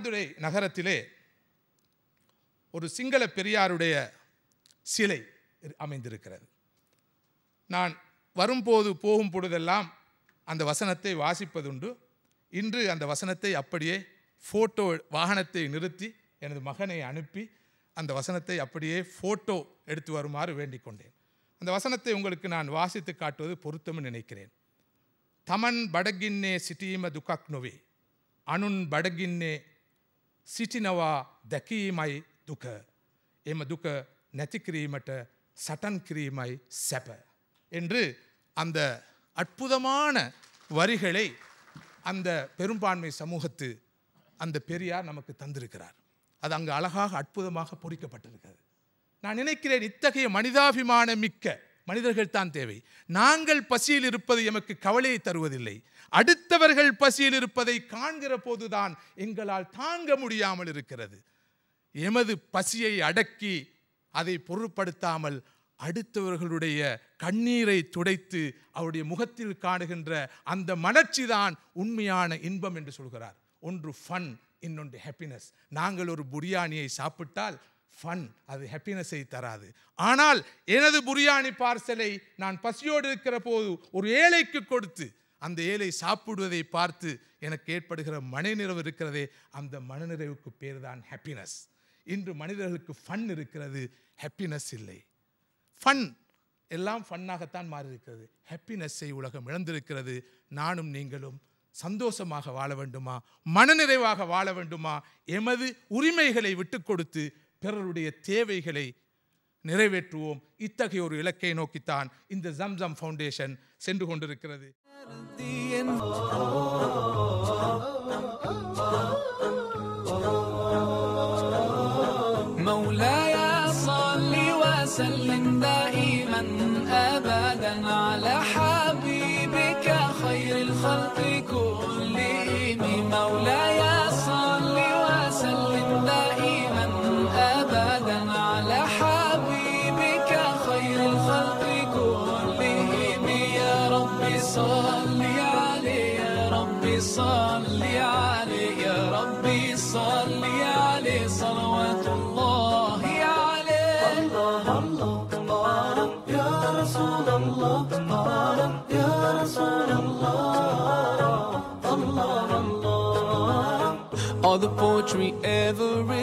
மானதுரை நகரத்திலே ஒரு சிங்கள பெரியாருடைய சிலை அமைந்திருக்கிறது. நான் வரும்போது போகும் பொழுதெல்லாம் அந்த வசனத்தை வாசிப்பதுண்டு. இன்று அந்த வசனத்தை அப்படியே ஃபோட்டோ வாகனத்தை நிறுத்தி எனது மகனை அனுப்பி அந்த வசனத்தை அப்படியே ஃபோட்டோ எடுத்து வருமாறு வேண்டிக் கொண்டேன். அந்த வசனத்தை உங்களுக்கு நான் வாசித்து காட்டுவது பொருத்தம் நினைக்கிறேன். තමන් බඩගින්නේ සිටීම දුකක් නොවේ. අනුන් බඩගින්නේ සිටිනවා දැකීමයි දුක. එම දුක නැතිකිරීමට සටන් කිරීමයි සැප என்று அந்த அற்புதமான வரிகளை அந்த பெரும்பான்மை சமூகத்து அந்த பெரியார் நமக்கு தந்திருக்கிறார். அது அங்கு அழகாக அற்புதமாக பொறிக்கப்பட்டிருக்கிறது. நான் நினைக்கிறேன், இத்தகைய மனிதாபிமான மிக்க மனிதர்கள் தான் தேவை. நாங்கள் பசியில் இருப்பது எமக்கு கவலையை தருவதில்லை. அடுத்தவர்கள் பசியில் இருப்பதை காண்கிற போதுதான் எங்களால் தாங்க முடியாமல் இருக்கிறது. எமது பசியை அடக்கி அதை பொருட்படுத்தாமல் அடுத்தவர்களுடைய கண்ணீரை துடைத்து அவருடைய முகத்தில் காணுகின்ற அந்த மலர்ச்சி தான் உண்மையான இன்பம் என்று சொல்கிறார். ஒன்று ஃபன், இன்னொன்று ஹாப்பினஸ். நாங்கள் ஒரு பிரியாணியை சாப்பிட்டால் ஃபன், அது ஹாப்பினஸை தராது. ஆனால் எனது பிரியாணி பார்சலை நான் பசியோடு இருக்கிற போது ஒரு ஏழைக்கு கொடுத்து அந்த ஏழை சாப்பிடுவதை பார்த்து எனக்கு ஏற்படுகிற மனநிறைவு இருக்கிறதே, அந்த மனநிறைவுக்கு பேர் தான் ஹாப்பினஸ். இன்று மனிதர்களுக்கு ஃபன் இருக்கிறது, ஹாப்பினஸ் இல்லை. ஃபன் எல்லாம் ஃபன்னாகத்தான் மாறியிருக்கிறது. ஹாப்பினஸை உலகம் இழந்திருக்கிறது. நானும் நீங்களும் சந்தோஷமாக வாழ வேண்டுமா, மனநிறைவாக வாழ வேண்டுமா, எமது உரிமைகளை விட்டு கொடுத்து பிறருடைய தேவைகளை நிறைவேற்றுவோம். இத்தகைய ஒரு இலக்கை நோக்கித்தான் இந்த ஜம்சம் ஃபவுண்டேஷன் சென்று கொண்டிருக்கிறது. مولاي صل وسلم دائما أبدا على حبيبك خير الخلق كلهم. مولاي صل وسلم دائما أبدا على حبيبك خير الخلق كلهم. يا ربي صل عليه، يا ربي صل عليه، يا ربي صل عليه صلوات الله عليه. الله الله يا رسول الله، يا رسول الله، الله الله. All the poetry ever written